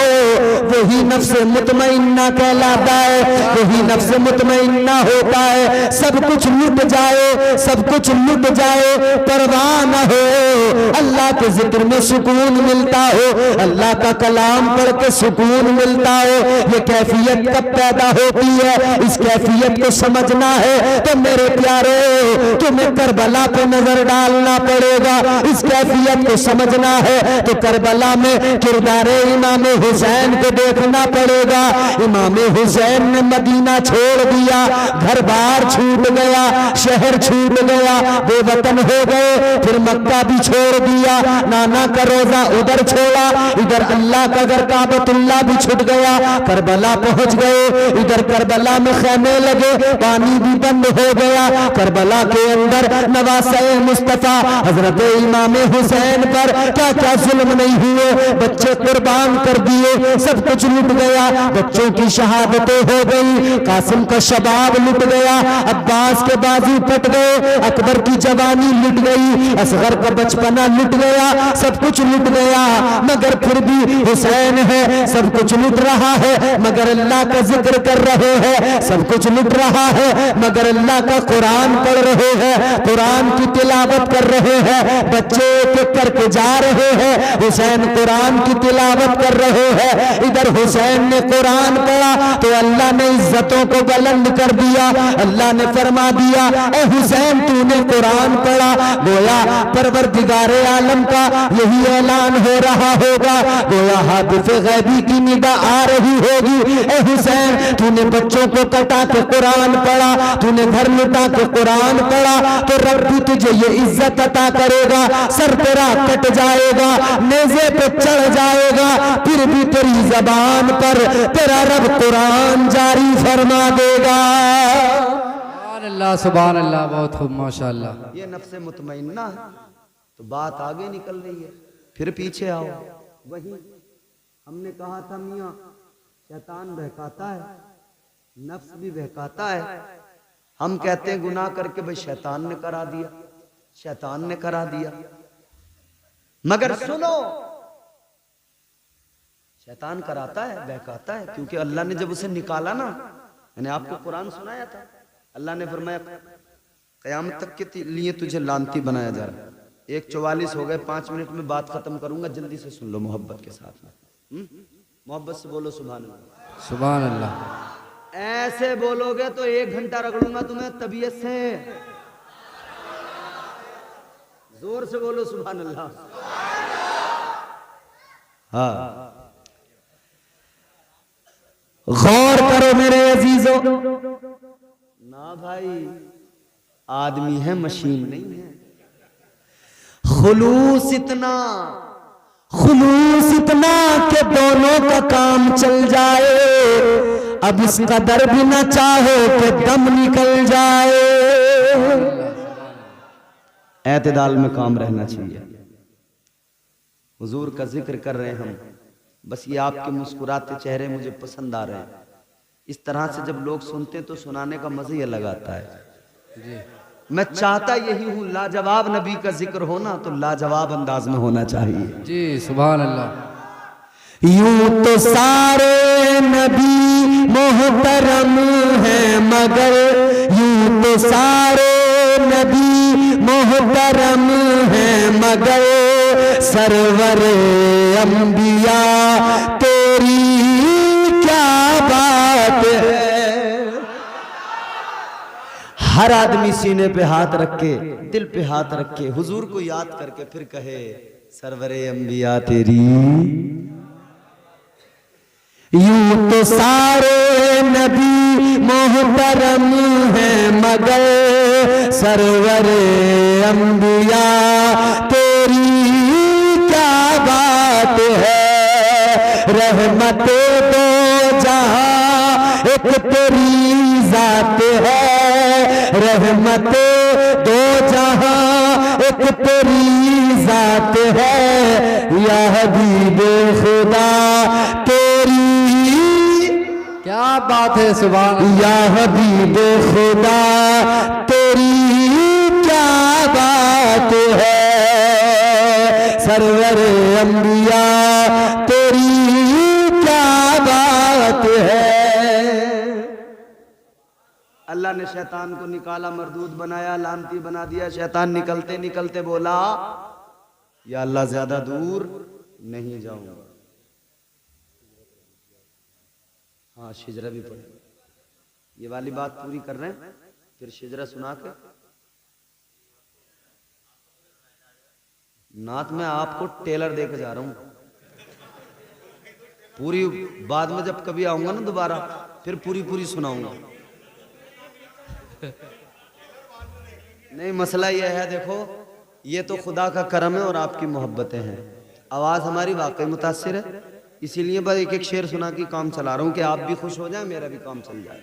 Speaker 1: वही नफ्स मुतमइन्ना कहलाता है, वही नफ्स मुतमइन्ना होता है। सब कुछ लुट जाए, सब कुछ लुट जाए, परवाह न हो, अल्लाह के जिक्र में सुकून मिलता हो, अल्लाह का कलाम पढ़ के सुकून मिलता हो। ये कैफियत कब पैदा होती है, इस कैफियत को समझना है तो मेरे प्यारे तुम्हें करबला पे नजर डालना पड़ेगा। इस कैफियत को समझना है तो करबला में किरदार इमाम हुसैन को देखना पड़ेगा। इमाम हुसैन ने मदीना छोड़ दिया, घर बार छूट गया, शहर छूट गया, बेवतन हो गए। फिर मक्का भी छोड़ दिया, नाना का रोजा उधर छोड़ा, इधर अल्लाह का घर काबतुल्लाह भी छूट गया। करबला पहुंच गए, इधर करबला में खैमे लगे, पानी भी बंद हो गया। करबला के अंदर नवासे मुस्तफा हजरत इमाम हुसैन पर क्या क्या जुल्म नहीं हुए, बच्चे कुर्बान कर दिए, सब कुछ लुट गया। बच्चों की शहादतें हो गई, कासिम का शबाब लुट गया, अब्बास के बाजू कट गए, अकबर की जवानी लुट गई, असगर का बचपना लुट गया, सब कुछ लुट गया। मगर फिर भी हुसैन है, सब कुछ लुट रहा है, मगर अल्लाह का जिक्र कर रहे हैं। सब कुछ लुट रहा है मगर अल्लाह का कुरान पढ़ रहे हैं, कुरान की तिलावत कर रहे हैं। बच्चे एक एक करके जा रहे हैं, हुसैन कुरान की तिलावत कर रहे हैं। इधर हुसैन ने कुरान पढ़ा तो अल्लाह ने इज्जतों को बुलंद कर दिया। अल्लाह ने फरमा दिया, ए हुसैन तूने कुरान पढ़ा, गोया परवरदिगारे आलम का यही ऐलान हो रहा होगा, गोया हादिफ गैबी की निगाह आ रही होगी। ए हुसैन तूने बच्चों को कटा के कुरान पढ़ा, तूने घर लुटा के कुरान पढ़ा, तो रब भी तुझे ये इज्जत अता करेगा। सर तेरा कट जाएगा, नेज़े पे चढ़ जाएगा, फिर भी तेरी जबान पर तेरा रब कुरान जारी फरमा देगा।
Speaker 2: सुभान अल्लाह, सुभान अल्लाह, बहुत खूब, माशाअल्लाह।
Speaker 3: ये नफ्से मुतमइन्ना है तो बात आगे निकल रही है, फिर पीछे आओ। वही हमने कहा था मियाँ शैतान बहकाता है, नफ्स भी बहकाता है। हम कहते हैं गुनाह करके भाई शैतान ने करा दिया, शैतान ने करा दिया, मगर सुनो शैतान कराता है, बहकाता है, क्योंकि अल्लाह ने जब उसे निकाला ना, मैंने आपको कुरान सुनाया था, अल्लाह ने फरमाया कयामत तक के लिए तुझे लानती बनाया जा रहा है। 1:44 हो गए, 5 मिनट में बात खत्म करूंगा, जल्दी से सुन लो मोहब्बत के साथ में। मोहब्बत से बोलो सुभान अल्लाह,
Speaker 2: सुभान अल्लाह।
Speaker 3: ऐसे बोलोगे तो 1 घंटा रगड़ूंगा तुम्हें तबीयत से। जोर से बोलो सुभान अल्लाह। हाँ, गौर करो मेरे अजीजों। ना भाई, आदमी है मशीन नहीं है। खुलूस इतना कि दोनों का काम चल जाए, अब इस कदर भी ना चाहो कि दम निकल जाए। एतदाल में काम रहना चाहिए। हुजूर का जिक्र कर रहे हैं हम, बस ये आपके मुस्कुराते चेहरे मुझे पसंद आ रहे हैं। इस तरह से जब लोग सुनते हैं तो सुनाने का मजा ही अलग आता है जी। मैं चाहता यही हूँ, लाजवाब नबी का जिक्र होना तो लाजवाब अंदाज में होना चाहिए
Speaker 2: जी। सुभान अल्लाह।
Speaker 1: यूं तो सारे नबी मोहतरम हैं, मगर यूं तो सारे नबी मोहतरम हैं, मगर सरवर अंबिया तेरी क्या बात है। हर आदमी सीने पे हाथ रख के, दिल पे हाथ रख के, हुजूर को याद करके फिर कहे सरवरे अंबिया तेरी। यूं तो सारे नबी मोहतरम हैं, मगर सरवरे अंबिया तेरी क्या बात है। रहमते दो जहां एक तेरी जात है, रहमते दो जहां एक तेरी जात है। या हबीब खुदा तेरी
Speaker 2: क्या बात है, सुभान।
Speaker 1: या हबीब खुदा तेरी क्या बात है। सरवर अंबिया तेरी क्या बात है। अल्लाह ने शैतान को निकाला, मरदूद बनाया, लानती बना दिया। शैतान निकलते निकलते बोला, या अल्लाह ज्यादा दूर नहीं जाऊंगा। हाँ, शिजरा भी पढ़े।
Speaker 3: ये वाली बात पूरी कर रहे हैं, फिर शिजरा सुना के नात में आपको टेलर देके जा रहा हूं पूरी। बाद में जब कभी आऊंगा ना दोबारा फिर पूरी पूरी सुनाऊंगा। नहीं, मसला यह है, देखो ये तो खुदा का करम है और आपकी मोहब्बतें हैं। आवाज हमारी वाकई मुतासिर है, इसीलिए बस एक एक शेर सुना के काम चला रहा हूं कि आप भी खुश हो जाए, मेरा भी काम चल जाए।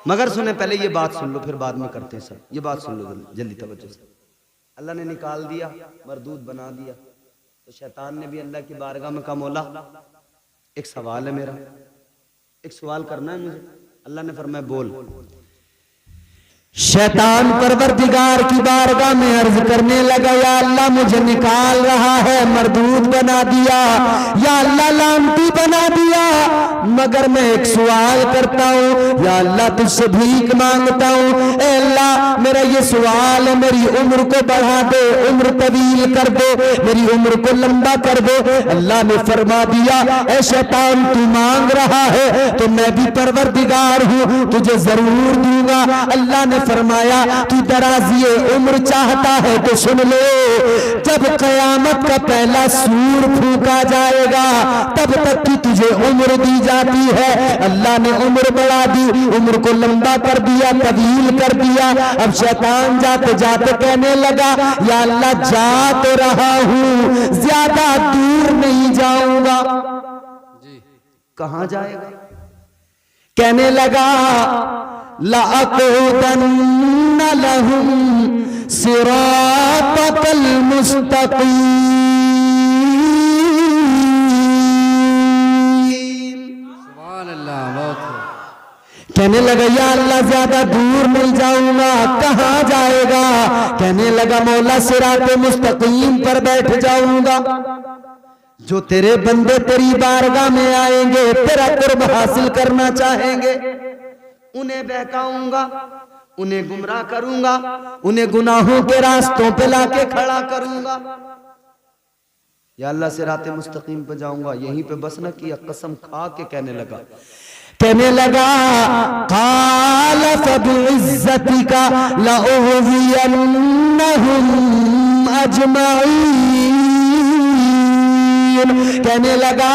Speaker 3: मगर सुने, पहले ये बात सुन लो, फिर बाद में करते हैं सब। ये बात सुन लो जल्दी तवज्जो से। अल्लाह ने निकाल दिया, मरदूद बना दिया, तो शैतान ने भी अल्लाह की बारगाह में कहा, मौला एक सवाल है मेरा, एक सवाल करना है मुझे। अल्लाह ने फरमाया बोल।
Speaker 1: शैतान परवरदिगार की बारगाह में अर्ज करने लगा, या अल्लाह मुझे निकाल रहा है, मरदूद बना दिया, या अल्लाह लानती बना दिया, मगर मैं एक सवाल करता हूँ, या अल्लाह तुझसे भीख मांगता हूँ, ए अल्लाह मेरा ये सवाल है, मेरी उम्र को बढ़ा दे, उम्र तवील कर दे, मेरी उम्र को लंबा कर दे। अल्लाह ने फरमा दिया, ए शैतान तू मांग रहा है तो मैं भी परवरदिगार हूँ, तुझे जरूर दूंगा। अल्लाह ने फरमाया, तू दराज़िए उम्र चाहता है तो सुन ले, जब कयामत का पहला सूर फूंका जाएगा तब तक की तुझे उम्र दी जाती है। अल्लाह ने उम्र बढ़ा दी, उम्र को लंबा कर दिया, तवील कर दिया। अब शैतान जाते जाते कहने लगा, या अल्लाह जा तो रहा हूं, ज्यादा दूर नहीं जाऊंगा।
Speaker 3: कहां जाएगा?
Speaker 1: कहने लगा, लअक़उदन्न लहुम सिरातकल मुस्तक़ीम।
Speaker 2: सुभान अल्लाह। बहुत
Speaker 1: कहने लगा, या अल्लाह ज्यादा दूर नहीं जाऊंगा। कहां जाएगा? कहने लगा, मौला सिराते मुस्तकीम पर बैठ जाऊंगा। जो तेरे बंदे तेरी बारगाह में आएंगे, तेरा कुर्ब हासिल करना चाहेंगे,
Speaker 3: उन्हें बहकाऊंगा, उन्हें गुमराह करूंगा, उन्हें गुनाहों के रास्तों पे लाके खड़ा करूंगा। या अल्लाह सिराते मुस्तकीम पे जाऊंगा, यहीं पे बस न किया, कसम खा के कहने लगा,
Speaker 1: क़ाल फ़बिइज़्ज़तिका लअग़वियन्नहुम अजमईन। कहने लगा,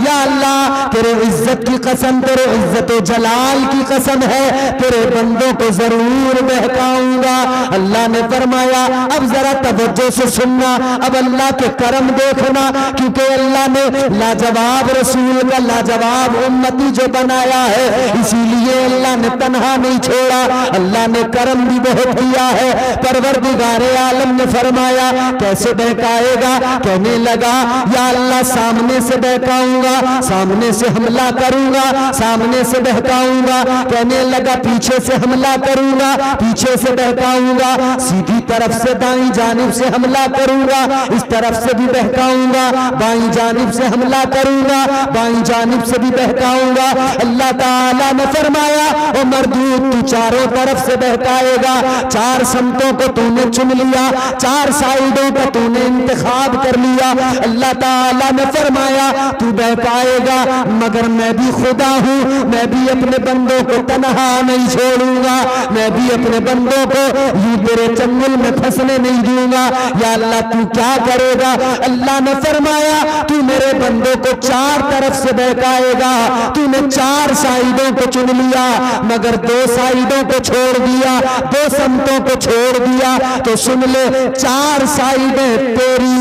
Speaker 1: या अल्लाह तेरे इज्जत की कसम, तेरे इज्जत व जलाल की कसम है, तेरे बंदों को जरूर बहकाऊंगा। अल्लाह ने फरमाया, अब जरा तवज्जो से सुनना, अब अल्लाह के करम देखना, क्योंकि अल्लाह ने लाजवाब रसूल का लाजवाब उम्मती जो बनाया है, इसीलिए अल्लाह ने तन्हा नहीं छोड़ा, अल्लाह ने करम भी बहुत किया है। परवरदिगारे आलम ने फरमाया, कैसे बहकाएगा? कहने लगा, या अल्लाह सामने से बहकाऊंगा, सामने से हमला करूंगा, सामने से बहकाऊंगा। कहने लगा, पीछे से हमला करूंगा, पीछे से बहकाऊंगा, सीधी तरफ से दाईं जानिब से हमला करूंगा, इस तरफ से भी बहकाऊंगा, बाईं जानिब से हमला करूंगा, बाईं जानिब से भी बहकाऊंगा। अल्लाह ताला ने फरमाया, ओ मरदूद तू चारों तरफ से बहकाएगा, चार समतों को तूने चुन लिया, चार साइडों का तूने इंतखाब कर लिया। अल्लाह ताला ने फरमाया, तू बहकाएगा, मगर मैं भी खुदा हूं, मैं भी अपने बंदों को तन्हा नहीं छोड़ूंगा, मैं भी अपने बंदों को यूं तेरे चंगुल में फंसने नहीं दूंगा। या अल्लाह तू क्या करेगा? अल्लाह ने फरमाया, तू मेरे बंदों को चार तरफ से बहकाएगा, तूने चार साइडों को चुन लिया, मगर दो साइडों को छोड़ दिया, दो समतों को छोड़ दिया। तो सुन ले, चार साइडें तेरी,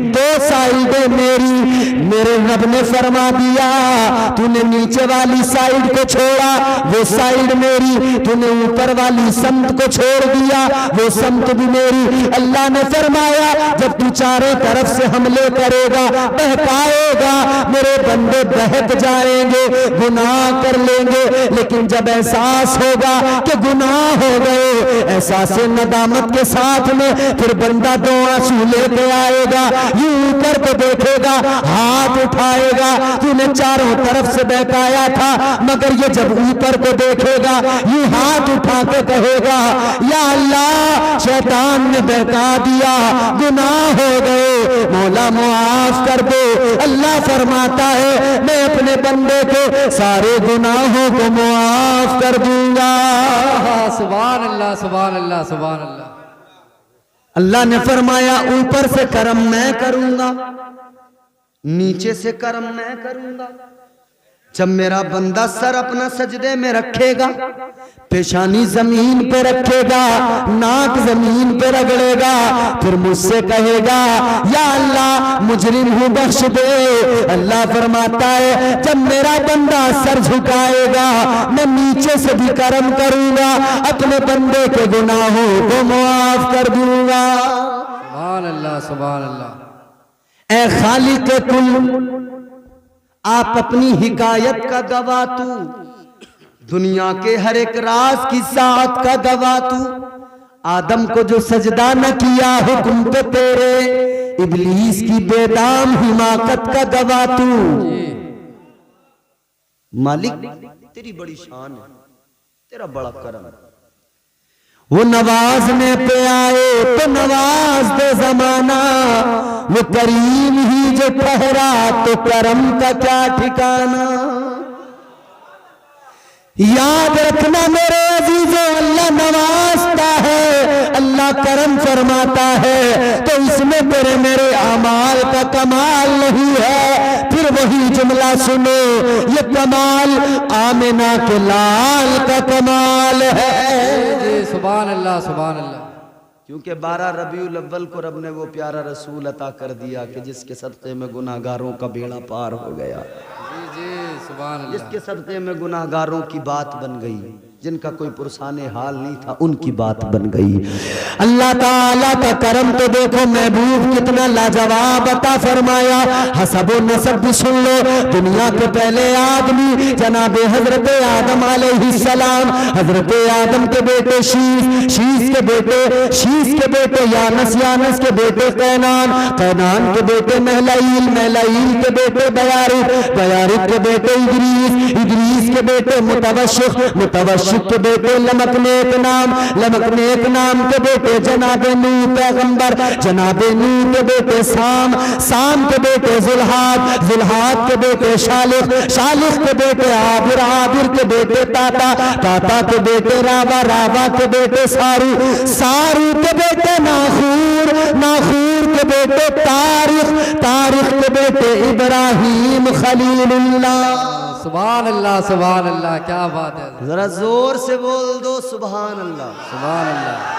Speaker 1: दो साइडें मेरी। मेरे रब ने फरमा दिया, तूने नीचे वाली साइड को छोड़ा, वो साइड मेरी, तूने ऊपर वाली समत को छोड़ दिया, वो समत भी मेरी। अल्लाह ने फरमाया, जब तू चारों तरफ से हमले करेगा, बहकाएगा, मेरे बंदे बहक जाएंगे, गुनाह कर लेंगे, लेकिन जब एहसास होगा कि गुनाह हो गए, एहसास नदामत के साथ में फिर बंदा दो आंसू लेके आएगा, यूं ऊपर को देखेगा, हाथ हाथ उठाएगा, तूने चारों तरफ से बहकाया था, मगर ये जब ऊपर को देखेगा ये हाथ उठा के कहेगा या अल्लाह शैतान ने बहका दिया, गुनाह हो गए, मौला मुआफ कर दो। अल्लाह फरमाता है मैं अपने बंदे के सारे गुनाहों को मुआफ कर दूंगा।
Speaker 2: सुभान अल्लाह सुभान अल्लाह सुभान अल्लाह।
Speaker 3: अल्लाह ने फरमाया ऊपर से करम मैं करूंगा, नीचे से करम मैं करूंगा। जब मेरा बंदा सर अपना सजदे में रखेगा, पेशानी जमीन पे रखेगा, नाक जमीन पे रगड़ेगा, फिर मुझसे कहेगा या अल्लाह मुजरिम हूं बख्श दे। अल्लाह फरमाता है जब मेरा बंदा सर झुकाएगा मैं नीचे से भी करम करूंगा, अपने बंदे के गुनाहों को मुआफ कर दूंगा।
Speaker 2: सुभान अल्लाह सुभान अल्लाह।
Speaker 3: ए खालिक कुल, आप अपनी हिकायत का गवाह तू, दुनिया के हर एक राज की साथ का गवाह तू। आदम को जो सजदा न किया हुक्म पे तेरे, इब्लीस की बेदाम हिमाकत का गवाह तू। मालिक तेरी बड़ी शान है, तेरा बड़ा करम है। वो नवाजने पे आए तो नवाज दे जमाना, वो करीम ही जो ठहरा तो करम का क्या ठिकाना। याद रखना मेरे अजीजों, अल्लाह नवाजता है, अल्लाह करम फरमाता है, तो इसमें तेरे मेरे अमाल का कमाल नहीं है। फिर वही जुमला सुनो, ये कमाल आमिना के लाल का कमाल है।
Speaker 2: सुभान अल्लाह सुभान अल्लाह।
Speaker 3: क्योंकि 12 रबीउल अव्वल को रब ने वो प्यारा रसूल अता कर दिया कि जिसके सदक़े में गुनाहगारों का बेड़ा पार हो गया।
Speaker 2: जी सुभान अल्लाह।
Speaker 3: जिसके सदक़े में गुनाहगारों की बात बन गई, जिनका कोई पुरसाने हाल नहीं था उनकी बात बन गई। अल्लाह ताला का करम तो देखो, महबूब कितना लाजवाब अता फरमाया। हसबो नसब भी सुन लो, दुनिया के पहले आदमी जनाबे हजरत आदम अलैहिस्सलाम, हजरत आदम के बेटे शीश, शीश के बेटे यानस, यानस के बेटे कैनान, कैनान के बेटे महलाइल, महलाइल के बेटे बयारिक, बयारिक के बेटे इदरीस, इदरीस के बेटे मुतवश्शिक, मुतवश्शिक के बेटे लमकनेक नाम, लमकनेक नाम के बेटे जनाबे नूह पैगंबर, जनाबे नूह के बेटे साम, साम के बेटे जुल्हाद, जुल्हाद के बेटे शालिख, शालिख के बेटे आबिर, आबिर के बेटे ताता, ताता के बेटे रावा, रावा के बेटे सारू, सारू के बेटे नाखूर, नाखूर के बेटे तारिख, तारिख के बेटे इब्राहिम खलीलुल्लाह।
Speaker 2: सुभान अल्लाह सुभान अल्लाह। क्या बात है,
Speaker 3: जरा जोर से बोल दो सुभान अल्लाह।
Speaker 2: सुभान अल्लाह।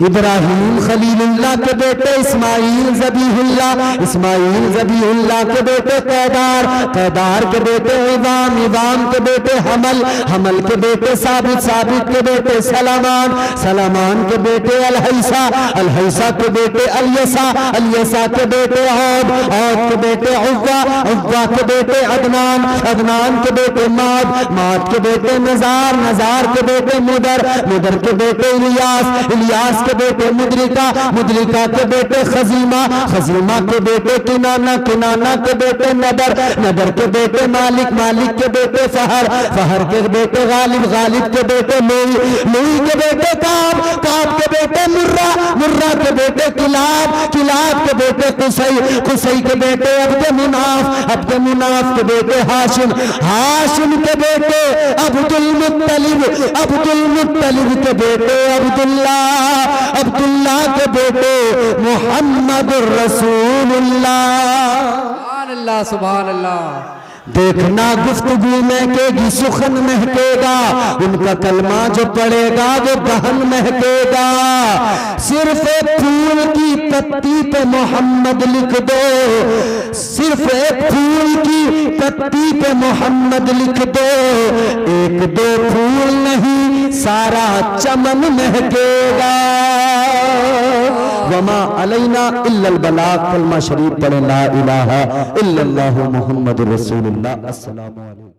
Speaker 3: इब्राहिम खलीलुल्लाह के बेटे इस्माइल ज़बीहुल्लाह, इस्माइल ज़बीहुल्लाह के बेटे कैदार, कैदार के बेटे इवाम, इवाम के बेटे हमल, हमल के बेटे साबित, साबित के बेटे सलामान, सलामान के बेटे अलहैसा, अलहैसा के बेटे अलियसा, अलियसा के बेटे औद, औद के बेटे उव्वा, उव्वा के बेटे अदनान, अदनान के बेटे माद, माद के बेटे नजार, नजार के बेटे मुदर, मुदर के बेटे इलियास, इलियास के बेटे मुद्रिका, मुद्रिका के बेटे खजीमा, खजीमा के बेटे किनाना, किनाना के बेटे नदर, नदर के बेटे मालिक, मालिक के बेटे फहर, फहर के बेटे गालिब, गालिब के बेटे लुई, लुई के बेटे काब, काब के बेटे मुर्रा, मुर्रा के बेटे किलाब, किलाब के बेटे कुसई, कुसई के बेटे अब्द मुनाफ, अब्द मुनाफ के बेटे हाशिम, हाशिम के बेटे अब्दुल मुत्तलिब, अब्दुल मुत्तलिब के बेटे अब्दुल्ला, अब्दुल्ला के बेटे मोहम्मद रसूलुल्लाह।
Speaker 2: सुभान अल्लाह सुभान अल्लाह।
Speaker 3: देखना गुफ्तगू महकेगी, सुखन महकेगा, उनका कलमा जो पड़ेगा वो दहन महकेगा। सिर्फ एक फूल की पत्ती पे मोहम्मद लिख दो, सिर्फ एक फूल की पत्ती पे मोहम्मद लिख दो, एक दो फूल नहीं सारा चमन महकेगा। वमा अलैना इल्लल बलाग। कलमा शरीफ पढ़े ला इलाहा इल्लल्लाहु मुहम्मदुर रसूलुल्लाह। अस्सलामु अलैकुम।